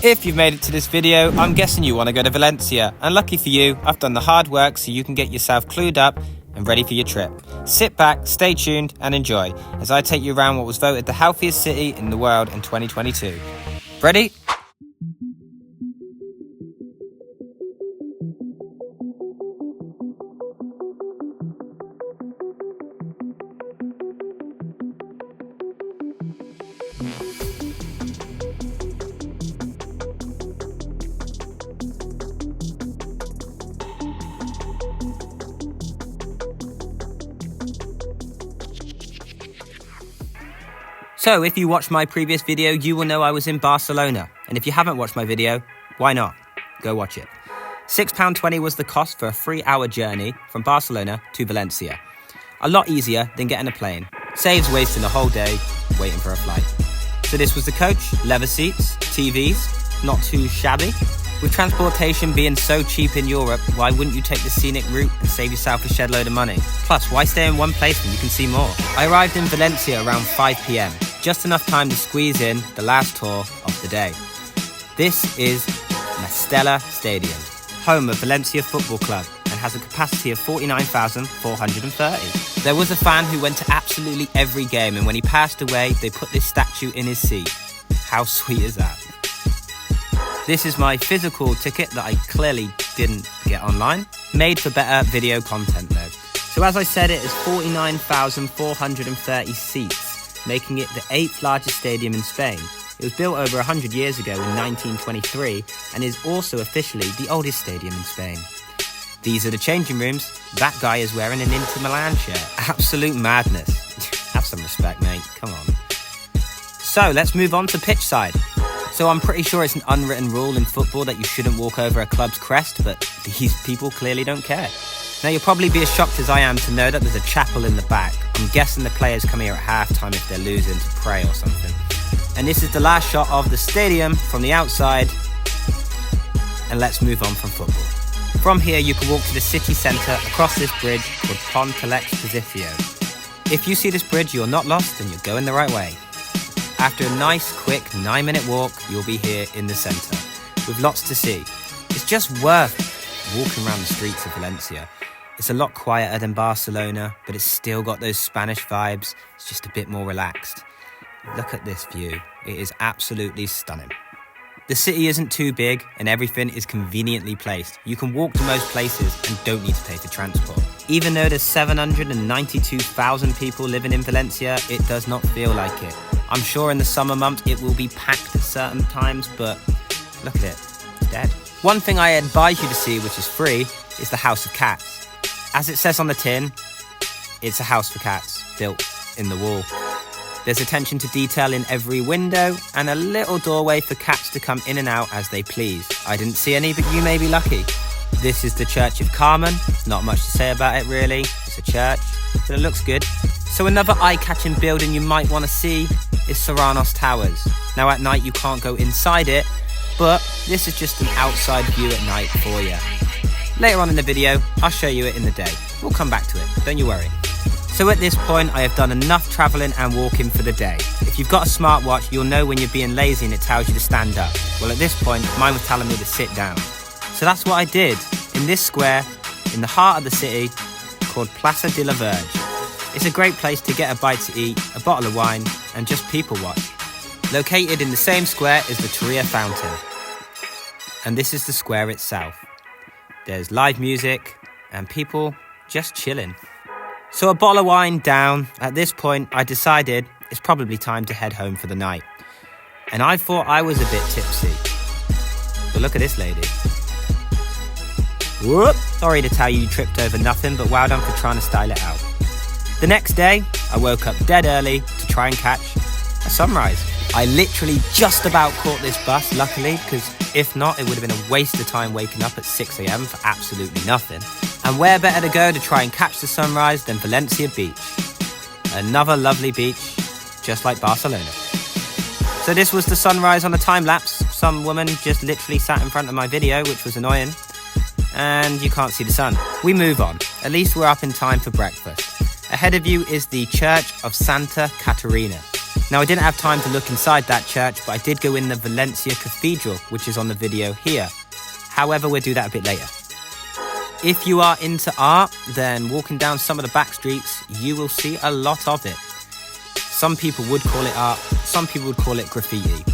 If you've made it to this video, I'm guessing you want to go to Valencia, and lucky for you, I've done the hard work so you can get yourself clued up and ready for your trip. Sit back, stay tuned and enjoy as I take you around what was voted the healthiest city in the world in 2022. Ready? So, if you watched my previous video, you will know I was in Barcelona. And if you haven't watched my video, why not? Go watch it. £6.20 was the cost for a 3-hour journey from Barcelona to Valencia. A lot easier than getting a plane. Saves wasting a whole day waiting for a flight. So this was the coach, leather seats, TVs, not too shabby. With transportation being so cheap in Europe, why wouldn't you take the scenic route and save yourself a shed load of money? Plus, why stay in one place when you can see more? I arrived in Valencia around 5 p.m, just enough time to squeeze in the last tour of the day. This is Mestalla Stadium, home of Valencia Football Club, and has a capacity of 49,430. There was a fan who went to absolutely every game, and when he passed away, they put this statue in his seat. How sweet is that? This is my physical ticket that I clearly didn't get online. Made for better video content though. So as I said, it is 49,430 seats, making it the 8th largest stadium in Spain. It was built over 100 years ago in 1923 and is also officially the oldest stadium in Spain. These are the changing rooms. That guy is wearing an Inter Milan shirt. Absolute madness. Have some respect, mate. Come on. So let's move on to pitch side. So I'm pretty sure it's an unwritten rule in football that you shouldn't walk over a club's crest, but these people clearly don't care. Now you'll probably be as shocked as I am to know that there's a chapel in the back. I'm guessing the players come here at halftime if they're losing to pray or something. And this is the last shot of the stadium from the outside. And let's move on from football. From here you can walk to the city centre across this bridge called Ponte Exposition. If you see this bridge, you're not lost and you're going the right way. After a nice, quick 9-minute walk, you'll be here in the centre, with lots to see. It's just worth walking around the streets of Valencia. It's a lot quieter than Barcelona, but it's still got those Spanish vibes. It's just a bit more relaxed. Look at this view. It is absolutely stunning. The city isn't too big and everything is conveniently placed. You can walk to most places and don't need to pay for transport. Even though there's 792,000 people living in Valencia, it does not feel like it. I'm sure in the summer months it will be packed at certain times, but look at it, it's dead. One thing I advise you to see, which is free, is the House of Cats. As it says on the tin, it's a house for cats, built in the wall. There's attention to detail in every window, and a little doorway for cats to come in and out as they please. I didn't see any, but you may be lucky. This is the Church of Carmen. Not much to say about it really, it's a church, but it looks good. So another eye-catching building you might want to see is Serranos Towers. Now at night you can't go inside it, but this is just an outside view at night for you. Later on in the video, I'll show you it in the day. We'll come back to it, don't you worry. So at this point, I have done enough travelling and walking for the day. If you've got a smartwatch, you'll know when you're being lazy and it tells you to stand up. Well, at this point, mine was telling me to sit down. So that's what I did, in this square, in the heart of the city, called Plaza de la Verge. It's a great place to get a bite to eat, a bottle of wine, and just people watch. Located in the same square is the Turia Fountain. And this is the square itself. There's live music and people just chilling. So a bottle of wine down, at this point I decided it's probably time to head home for the night. And I thought I was a bit tipsy. But look at this lady. Whoop! Sorry to tell you tripped over nothing, but well done for trying to style it out. The next day, I woke up dead early to try and catch a sunrise. I literally just about caught this bus, luckily, because if not, it would have been a waste of time waking up at 6 a.m. for absolutely nothing. And where better to go to try and catch the sunrise than Valencia Beach? Another lovely beach, just like Barcelona. So this was the sunrise on a time lapse. Some woman just literally sat in front of my video, which was annoying. And you can't see the sun. We move on. At least we're up in time for breakfast. Ahead of you is the Church of Santa Caterina. Now, I didn't have time to look inside that church, but I did go in the Valencia Cathedral, which is on the video here. However, we'll do that a bit later. If you are into art, then walking down some of the back streets, you will see a lot of it. Some people would call it art, some people would call it graffiti.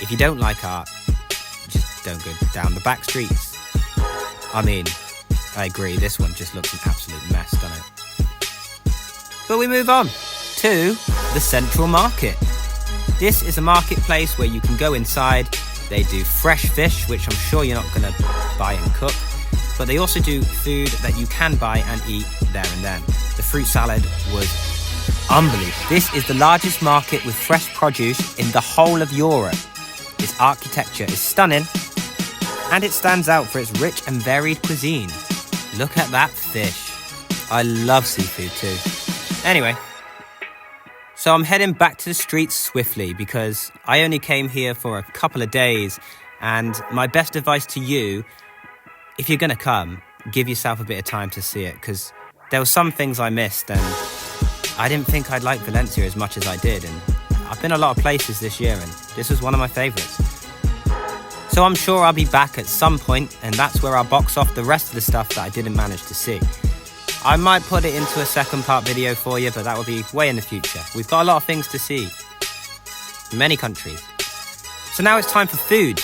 If you don't like art, just don't go down the back streets. I mean, I agree, this one just looks an absolute mess, doesn't it? But we move on to the Central Market. This is a marketplace where you can go inside. They do fresh fish, which I'm sure you're not going to buy and cook, but they also do food that you can buy and eat there and then. The fruit salad was unbelievable. This is the largest market with fresh produce in the whole of Europe. Its architecture is stunning, and it stands out for its rich and varied cuisine. Look at that fish. I love seafood too. Anyway, so I'm heading back to the streets swiftly because I only came here for a couple of days, and my best advice to you, if you're going to come, give yourself a bit of time to see it, because there were some things I missed, and I didn't think I'd like Valencia as much as I did, and I've been a lot of places this year, and this was one of my favourites. So I'm sure I'll be back at some point, and that's where I'll box off the rest of the stuff that I didn't manage to see. I might put it into a second part video for you, but that will be way in the future. We've got a lot of things to see. Many countries. So now it's time for food.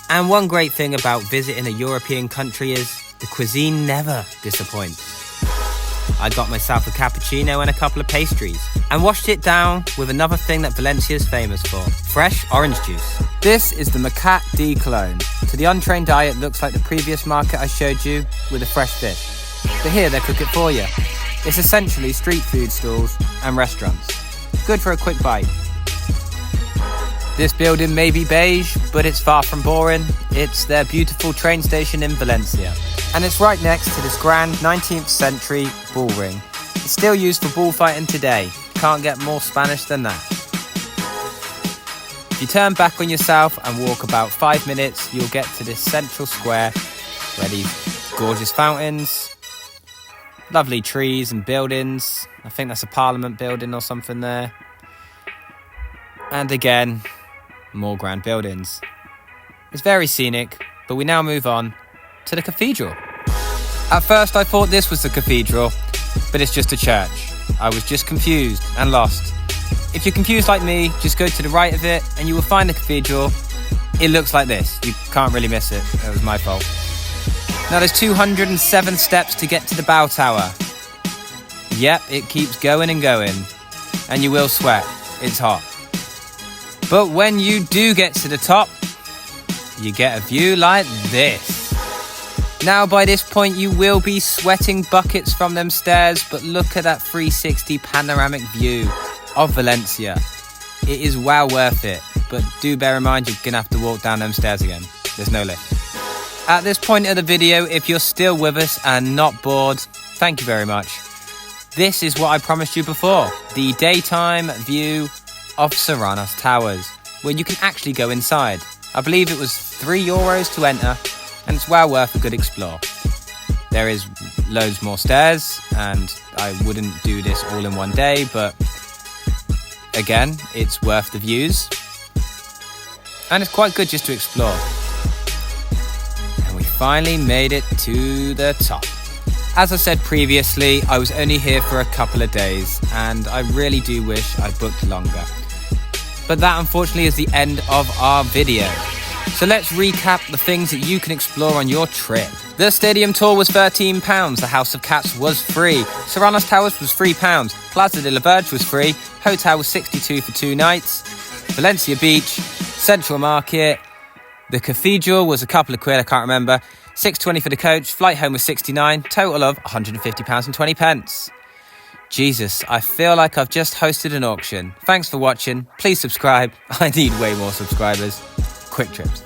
And one great thing about visiting a European country is the cuisine never disappoints. I got myself a cappuccino and a couple of pastries, and washed it down with another thing that Valencia is famous for: fresh orange juice. This is the Macat D clone. To the untrained eye, it looks like the previous market I showed you with the fresh fish. But here they cook it for you. It's essentially street food stalls and restaurants. Good for a quick bite. This building may be beige, but it's far from boring. It's their beautiful train station in Valencia. And it's right next to this grand 19th century bull ring. It's still used for bullfighting today. Can't get more Spanish than that. If you turn back on yourself and walk about 5 minutes, you'll get to this central square where these gorgeous fountains, lovely trees and buildings. I think that's a parliament building or something there. And again, more grand buildings. It's very scenic, but we now move on to the cathedral. At first I thought this was the cathedral, but it's just a church. I was just confused and lost. If you're confused like me, just go to the right of it and you will find the cathedral. It looks like this. You can't really miss it. It was my fault. Now there's 207 steps to get to the bow tower. Yep, it keeps going and going. And you will sweat. It's hot. But when you do get to the top, you get a view like this. Now by this point you will be sweating buckets from them stairs, but look at that 360 panoramic view of Valencia. It is well worth it, but do bear in mind you're gonna have to walk down them stairs again. There's no lift. At this point of the video, if you're still with us and not bored, thank you very much. This is what I promised you before, the daytime view of Serranos Towers, where you can actually go inside. I believe it was €3 to enter, and it's well worth a good explore. There is loads more stairs, and I wouldn't do this all in one day, but again, it's worth the views. And it's quite good just to explore. And we finally made it to the top. As I said previously, I was only here for a couple of days, and I really do wish I booked longer. But that unfortunately is the end of our video. So let's recap the things that you can explore on your trip. The stadium tour was £13, the House of Cats was free, Serranos Towers was £3, Plaza de la Verge was free, hotel was £62 for 2 nights, Valencia Beach, Central Market, the cathedral was a couple of quid, I can't remember, £6.20 for the coach, flight home was £69, total of £150 and 20 pence. Jesus, I feel like I've just hosted an auction. Thanks for watching. Please subscribe. I need way more subscribers. Quick trips.